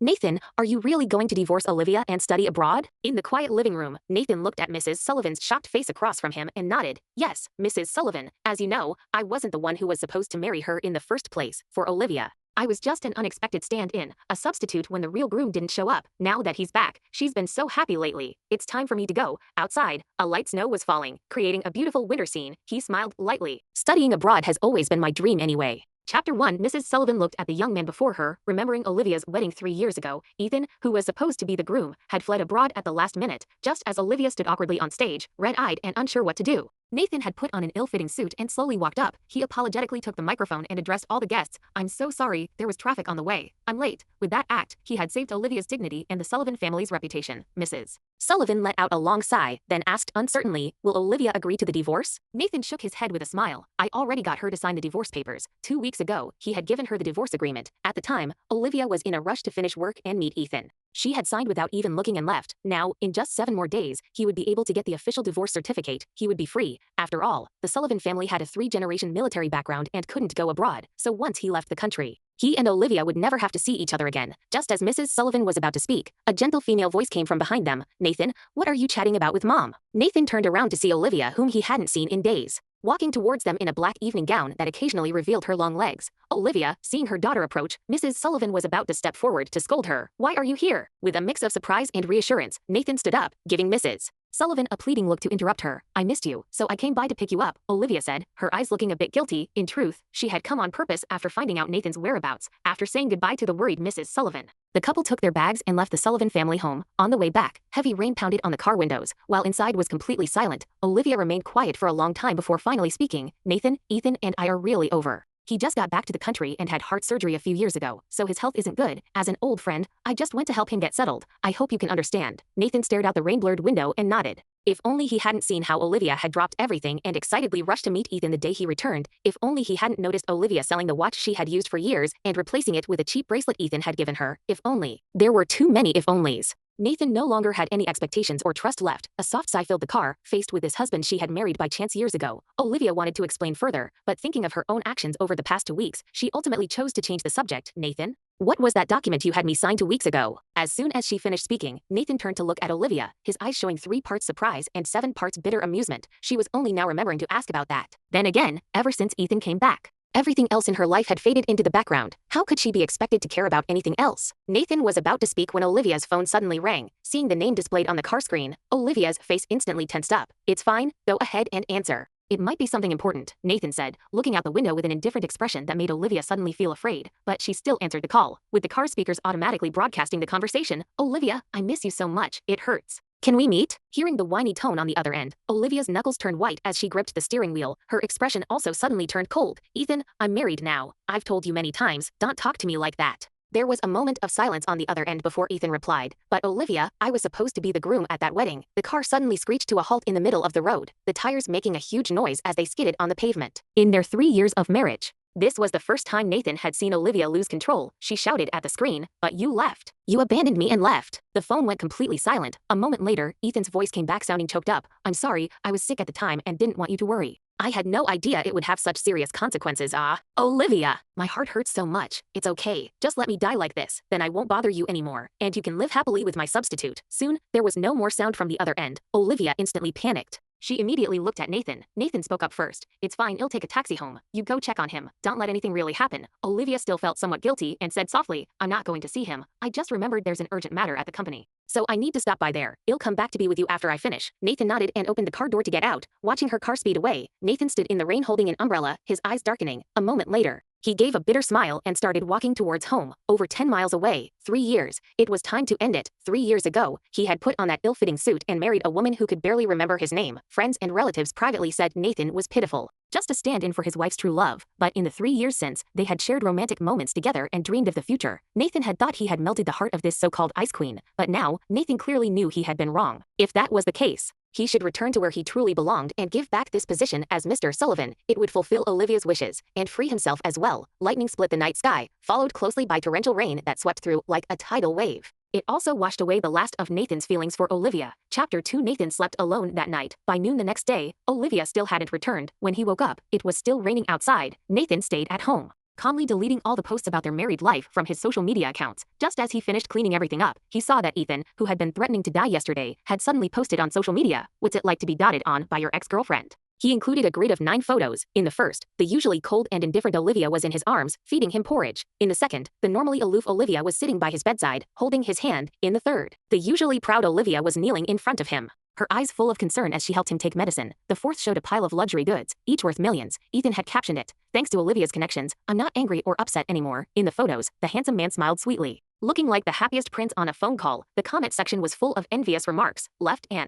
Nathan, are you really going to divorce Olivia and study abroad? In the quiet living room, Nathan looked at Mrs. Sullivan's shocked face across from him and nodded. Yes, Mrs. Sullivan, as you know, I wasn't the one who was supposed to marry her in the first place, for Olivia. I was just an unexpected stand-in, a substitute when the real groom didn't show up. Now that he's back, she's been so happy lately. It's time for me to go. Outside, a light snow was falling, creating a beautiful winter scene. He smiled lightly. Studying abroad has always been my dream anyway. Chapter 1. Mrs. Sullivan looked at the young man before her, remembering Olivia's wedding 3 years ago. Ethan, who was supposed to be the groom, had fled abroad at the last minute, just as Olivia stood awkwardly on stage, red-eyed and unsure what to do. Nathan had put on an ill-fitting suit and slowly walked up. He apologetically took the microphone and addressed all the guests. I'm so sorry, there was traffic on the way. I'm late. With that act, he had saved Olivia's dignity and the Sullivan family's reputation. Mrs. Sullivan let out a long sigh, then asked uncertainly, will Olivia agree to the divorce? Nathan shook his head with a smile. I already got her to sign the divorce papers. 2 weeks ago, he had given her the divorce agreement. At the time, Olivia was in a rush to finish work and meet Ethan. She had signed without even looking and left. Now, in just 7 more days, he would be able to get the official divorce certificate. He would be free. After all, the Sullivan family had a 3-generation military background and couldn't go abroad, so once he left the country, he and Olivia would never have to see each other again. Just as Mrs. Sullivan was about to speak, a gentle female voice came from behind them. Nathan, what are you chatting about with Mom? Nathan turned around to see Olivia, whom he hadn't seen in days, walking towards them in a black evening gown that occasionally revealed her long legs. Olivia, seeing her daughter approach, Mrs. Sullivan was about to step forward to scold her. Why are you here? With a mix of surprise and reassurance, Nathan stood up, giving Mrs. Sullivan a pleading look to interrupt her. I missed you, so I came by to pick you up, Olivia said, her eyes looking a bit guilty. In truth, she had come on purpose after finding out Nathan's whereabouts. After saying goodbye to the worried Mrs. Sullivan, the couple took their bags and left the Sullivan family home. On the way back, heavy rain pounded on the car windows, while inside was completely silent. Olivia remained quiet for a long time before finally speaking. Nathan, Ethan and I are really over. He just got back to the country and had heart surgery a few years ago, so his health isn't good. As an old friend, I just went to help him get settled. I hope you can understand. Nathan stared out the rain-blurred window and nodded. If only he hadn't seen how Olivia had dropped everything and excitedly rushed to meet Ethan the day he returned. If only he hadn't noticed Olivia selling the watch she had used for years and replacing it with a cheap bracelet Ethan had given her. If only. There were too many if-onlys. Nathan no longer had any expectations or trust left. A soft sigh filled the car, faced with this husband she had married by chance years ago. Olivia wanted to explain further, but thinking of her own actions over the past 2 weeks, she ultimately chose to change the subject. Nathan? What was that document you had me sign 2 weeks ago? As soon as she finished speaking, Nathan turned to look at Olivia, his eyes showing 3 parts surprise and 7 parts bitter amusement. She was only now remembering to ask about that. Then again, ever since Ethan came back, everything else in her life had faded into the background. How could she be expected to care about anything else? Nathan was about to speak when Olivia's phone suddenly rang. Seeing the name displayed on the car screen, Olivia's face instantly tensed up. It's fine, go ahead and answer. It might be something important, Nathan said, looking out the window with an indifferent expression that made Olivia suddenly feel afraid, but she still answered the call, with the car speakers automatically broadcasting the conversation. Olivia, I miss you so much, it hurts. Can we meet? Hearing the whiny tone on the other end, Olivia's knuckles turned white as she gripped the steering wheel. Her expression also suddenly turned cold. Ethan, I'm married now. I've told you many times, don't talk to me like that. There was a moment of silence on the other end before Ethan replied. But Olivia, I was supposed to be the groom at that wedding. The car suddenly screeched to a halt in the middle of the road, the tires making a huge noise as they skidded on the pavement. In their 3 years of marriage, this was the first time Nathan had seen Olivia lose control. She shouted at the screen, but you left. You abandoned me and left. The phone went completely silent. A moment later, Ethan's voice came back sounding choked up. I'm sorry, I was sick at the time and didn't want you to worry. I had no idea it would have such serious consequences. Olivia, my heart hurts so much. It's okay. Just let me die like this. Then I won't bother you anymore. And you can live happily with my substitute. Soon, there was no more sound from the other end. Olivia instantly panicked. She immediately looked at Nathan. Nathan spoke up first. It's fine, I'll take a taxi home. You go check on him. Don't let anything really happen. Olivia still felt somewhat guilty and said softly, I'm not going to see him. I just remembered there's an urgent matter at the company, so I need to stop by there. I'll come back to be with you after I finish. Nathan nodded and opened the car door to get out. Watching her car speed away, Nathan stood in the rain holding an umbrella, his eyes darkening. A moment later, he gave a bitter smile and started walking towards home. Over 10 miles away. 3 years. It was time to end it. 3 years ago, he had put on that ill-fitting suit and married a woman who could barely remember his name. Friends and relatives privately said Nathan was pitiful, just a stand-in for his wife's true love. But in the 3 years since, they had shared romantic moments together and dreamed of the future. Nathan had thought he had melted the heart of this so-called ice queen, but now, Nathan clearly knew he had been wrong. If that was the case, he should return to where he truly belonged and give back this position as Mr. Sullivan. It would fulfill Olivia's wishes and free himself as well. Lightning split the night sky, followed closely by torrential rain that swept through like a tidal wave. It also washed away the last of Nathan's feelings for Olivia. Chapter 2. Nathan slept alone that night. By noon the next day, Olivia still hadn't returned. When he woke up, it was still raining outside. Nathan stayed at home. calmly deleting all the posts about their married life from his social media accounts. Just as he finished cleaning everything up, he saw that Ethan, who had been threatening to die yesterday, had suddenly posted on social media, "What's it like to be dotted on by your ex-girlfriend?" He included a grid of 9 photos. In the first, the usually cold and indifferent Olivia was in his arms, feeding him porridge. In the second, the normally aloof Olivia was sitting by his bedside, holding his hand. In the third, the usually proud Olivia was kneeling in front of him, her eyes full of concern as she helped him take medicine. The fourth showed a pile of luxury goods, each worth millions. Ethan had captioned it, "Thanks to Olivia's connections, I'm not angry or upset anymore." In the photos, the handsome man smiled sweetly, looking like the happiest prince on a phone call. The comment section was full of envious remarks, left and